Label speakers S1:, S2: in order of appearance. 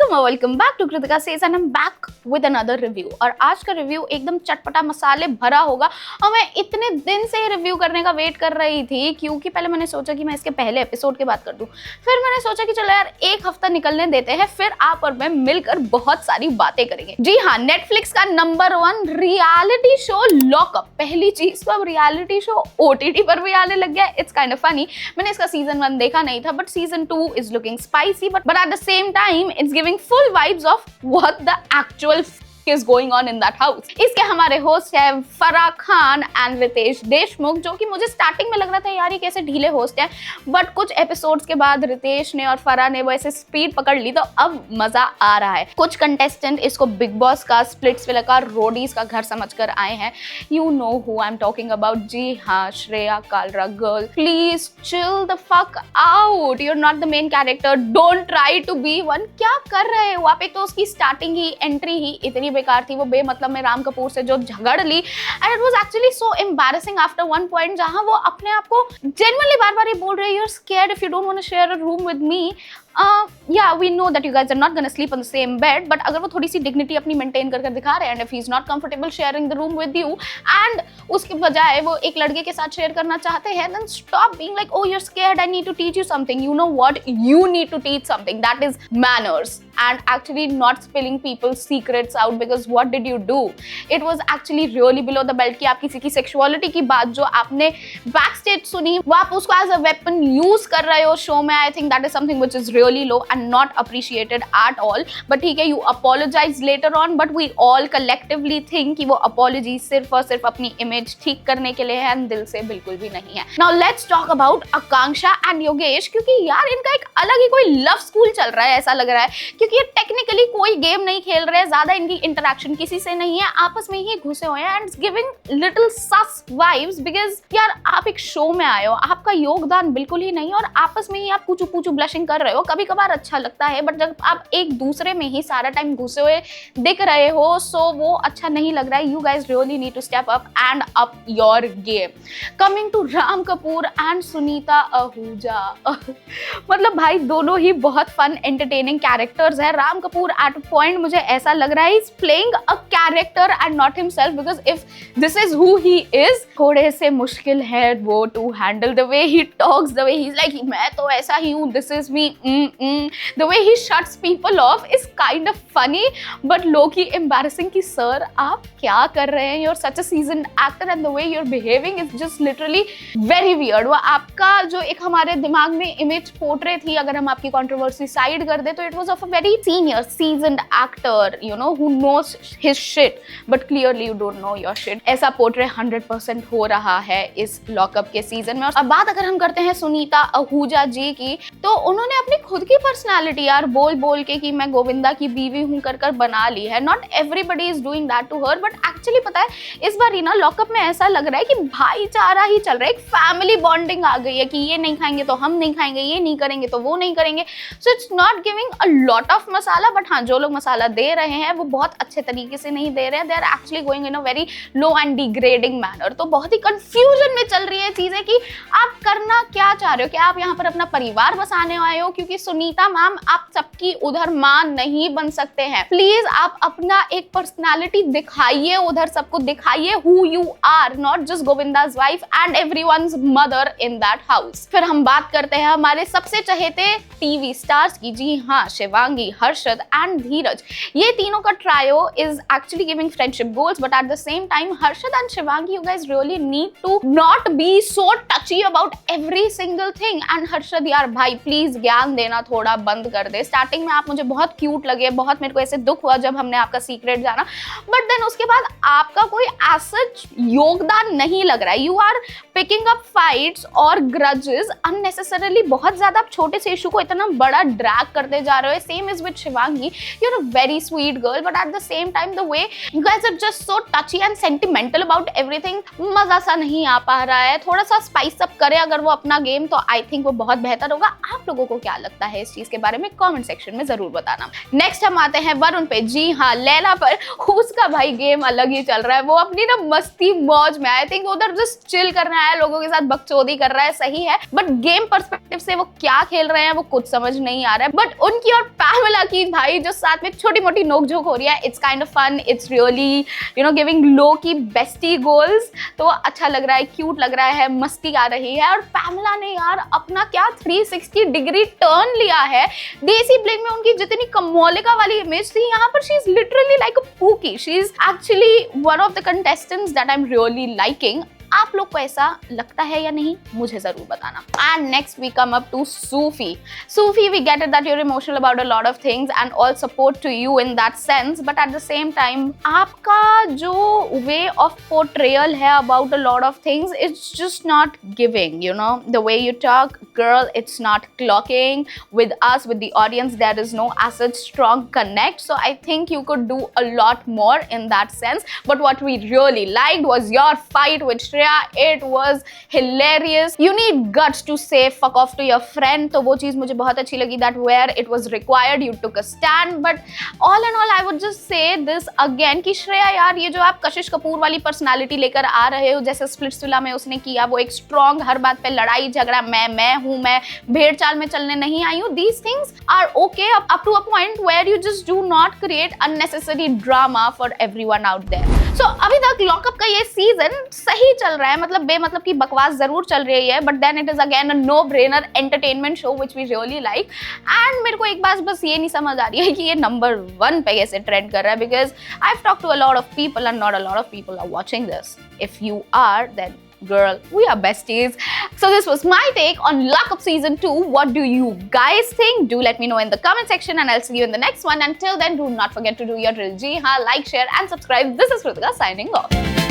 S1: Hello welcome back to Kritika says and I am back with another review. और आज का review एकदम चटपटा मसाले भरा होगा और मैं इतने दिन से रिव्यू करने का वेट कर रही थी क्योंकि पहले मैंने सोचा कि मैं इसके पहले एपिसोड की बात कर दूं, फिर मैंने सोचा कि चलो यार एक हफ्ता निकलने देते हैं, फिर आप और मैं मिलकर बहुत सारी बातें करेंगे। जी हाँ, नेटफ्लिक्स का नंबर 1 रियलिटी शो लॉकअप। पहली चीज तो अब रियलिटी शो ओटीटी पर भी आने लग गया। It's kind of funny. मैंने इसका सीजन 1 देखा नहीं था, but season 2 is looking spicy, but at the same time it's giving full vibes of what the actual is going on in that house। इसके हमारे होस्ट है फराह खान एंड रितेश देशमुख, जो कि मुझे स्टार्टिंग में लग रहा था यार ये कैसे ढीले होस्ट हैं, बट कुछ एपिसोड्स के बाद रितेश ने और फराह ने वो ऐसे स्पीड पकड़ ली तो अब मजा आ रहा है। कुछ कंटेस्टेंट इसको बिग बॉस का, स्प्लिट्सविला का, रोडीज का घर समझकर आए हैं। You know who I am talking about. जी हाँ, Shreya Kalra girl, please chill the fuck out, you are not the main character, don't try to be one. क्या कर रहे हो आप? एक तो उसकी स्टार्टिंग ही, एंट्री ही इतनी बेकार थी, वो बेमतलब में राम कपूर से जो झगड़ ली, and it was actually so embarrassing after one point, जहां वो अपने आप को जेन्युइनली बार-बार ये बोल रही है, you are scared if you don't want to share a room with me. Yeah, we know that you guys are not gonna sleep on the same bed, but अगर वो थोड़ी सी dignity अपनी maintain कर दिखा रहे हैं, and if he's not comfortable sharing the room with you, and उसके बजाय वो एक लड़के के साथ share करना चाहते हैं, then stop being like, oh you're scared, I need to teach you something. You know what? You need to teach something. That is manners, and actually not spilling people's secrets out, because what did you do? It was actually really below the belt कि आप किसी की sexuality की बात जो आपने backstage सुनी, वो आप उसको as a weapon use कर रहे हो शो में। I think that is something which is really low and not appreciated at all. But ठीक है, you apologize later on, but we all collectively think कि वो apology सिर्फ और सिर्फ अपनी image ठीक करने के लिए है, and दिल से बिल्कुल भी नहीं है। Now let's talk about Akanksha and Yogesh, क्योंकि यार इनका एक अलग ही कोई लव स्कूल चल रहा है ऐसा लग रहा है, क्योंकि ये टेक्निकली कोई गेम नहीं खेल रहे हैं, ज्यादा इनकी इंटरेक्शन किसी से नहीं है, आपस में ही घुसे हुए हैं, and it's giving little sus vibes, because यार आप एक शो में आए हो, आपका योगदान बिल्कुल ही नहीं, और आपस में ही आप पूछू पूछू ब्लशिंग कर रहे हो। कभी कभार अच्छा लगता है, बट जब आप एक दूसरे में ही सारा टाइम घुसे हुए दिख रहे हो, सो वो अच्छा नहीं लग रहा है। You guys really need to step up and up your game. Coming to Ram Kapoor and Sunita Ahuja, मतलब भाई दोनों ही बहुत फन एंटरटेनिंग कैरेक्टर्स है। राम कपूर एट पॉइंट मुझे ऐसा लग रहा है is playing a character and not himself, because if this is who he is, थोड़े से मुश्किल है वो to handle. The way he talks, the way he is like मैं तो ऐसा ही हूँ, this is me, the way he shuts people off is kind of funny, but low-key embarrassing कि सर आप क्या कर रहे हैं, you're such a seasoned actor and the way you're behaving is just literally very weird। वो आपका जो एक हमारे दिमाग में इमेज पोर्ट्रे थी, अगर हम आपकी कंट्रोवर्सी साइड कर दे, तो it was of a very senior seasoned actor, you know, who knows his shit, but clearly you don't know your shit। ऐसा पोर्ट्रे 100% हो रहा है इस लॉकअप के सीजन में। और अब बात अगर हम करते हैं सुनीता आहूजा जी की, तो उन्होंने अपनी खुद की पर्सनालिटी यार बोल बोल के कि मैं गोविंदा की बीवी हूं कर कर बना ली है। Not everybody is doing that to her, but actually पता है इस बार ही ना लॉकअप में ऐसा लग रहा है कि भाईचारा ही चल रहा है, एक फैमिली बॉन्डिंग आ गई है कि ये नहीं खाएंगे तो हम नहीं खाएंगे, ये नहीं करेंगे तो वो नहीं करेंगे। So it's not giving a lot of masala, but हाँ जो लोग मसाला दे रहे हैं वो बहुत अच्छे तरीके से नहीं दे रहे हैं। They are actually going in a very low and degrading manner. तो बहुत ही कंफ्यूजन में चल रही है चीजें कि आप करना क्या चाह रहे हो। क्या आप यहाँ पर अपना परिवार बसाने आए हो? क्योंकि सुनीता मैम आप सबकी उधर मां नहीं बन सकते हैं। प्लीज आप अपना एक पर्सनालिटी दिखाइए, उधर सबको दिखाइए who you are, not just Govinda's wife and everyone's mother in that house. फिर हम बात करते हैं हमारे सबसे चहेते टीवी स्टार्स की। जी हाँ, शिवांगी, हर्षद एंड धीरज, ये तीनों का trio is actually giving friendship goals, but at the same time Harshad and Shivangi, you guys really need to not be so touchy about every single thing. And Harshad यार भाई प्लीज ज्ञान देना थोड़ा बंद कर दे। स्टार्टिंग में आप मुझे बहुत क्यूट लगे, बहुत मेरे को ऐसे दुख हुआ जब हमने आपका सीक्रेट जाना, बट देन उसके बाद आपका कोई सच योगदान नहीं लग रहा है। You are picking up fights और ग्रजेस अननेसेसरली। बहुत ज्यादा आप छोटे से इशू को इतना बड़ा ड्रैग करते जा रहे हो। Same is with Shivangi, you are a very sweet girl, but at the same time the way you guys are just so touchy and sentimental about everything, मजा सा नहीं आ पा रहा है। थोड़ा सा स्पाइस अप करे अगर वो अपना गेम, तो आई थिंक वो बहुत बेहतर होगा। आप लोगों को क्या लगता है इस चीज के बारे में? कमेंट सेक्शन में जरूर बताना। नेक्स्ट हम आते हैं वरुण पे। जी हाँ, लैला पर उसका भाई गेम अलग ही चल रहा है। वो अपनी ना मस्ती मौज में, आई थिंक उधर जस्ट चिल करने आया, लोगों के साथ बकचोदी कर रहा है, सही है, बट गेम पर्सपेक्टिव से वो क्या खेल रहे हैं वो कुछ समझ नहीं आ रहा है। बट उनकी और पैमेला की कि भाई जो साथ में छोटी मोटी नोक-झोंक हो रही है, it's kind of fun, it's really giving low key bestie goals, तो अच्छा लग रहा है, क्यूट लग रहा है, मस्ती आ रही है। और पैमला ने यार अपना क्या 360 डिग्री टर्न लिया है। देसी ब्लिंग में उनकी जितनी कमोलिका वाली इमेज थी, यहाँ पर she is literally like a pookie. She is actually one of the contestants that I am really liking. आप लोग को ऐसा लगता है या नहीं, मुझे जरूर बताना। And next we come up to Sufi. Sufi, we get it that you're emotional about a lot of things and all support to you in that sense, but at the same time आपका जो way of portrayal है about a lot of things, it's just not giving, you know, the way you talk, girl, it's not clocking with us, with the audience. There is no as such strong connect, so I think you could do a lot more in that sense. But what we really liked was your fight with Shreya. It was hilarious. You need guts to say fuck off to your friend, तो वो चीज मुझे बहुत अच्छी लगी, that where it was required you took a stand. But all in all I would just say this again कि श्रेया यार, ये जो आप कशिश कपूर वाली पर्सनालिटी लेकर आ रहे हो, जैसे स्प्लिट्सविला में उसने किया, वो एक स्ट्रॉन्ग, हर बात पे लड़ाई झगड़ा, मैं हूँ, मैं भेड़ चाल में चलने नहीं आई हूँ, these things are okay up to a point where you just do not create unnecessary drama for everyone out there. So अभी तक लॉकअप का ये सीजन सही चल रहा है, मतलब बेमतलब की बकवास जरूर चल रही है, but then it is again a no brainer entertainment show which we really like. And मेरे को एक बात बस ये नहीं समझ आ रही है कि ये नंबर 1 पे कैसे ट्रेंड कर रहा है, because I've talked to a lot of people and not a lot of people are watching this. If you are, then girl, we are besties. So this was my take on Lockup Season 2. What do you guys think? Do let me know in the comment section and I'll see you in the next one. Until then, do not forget to do your drill. Ji haan, like, share and subscribe. This is Kritika signing off.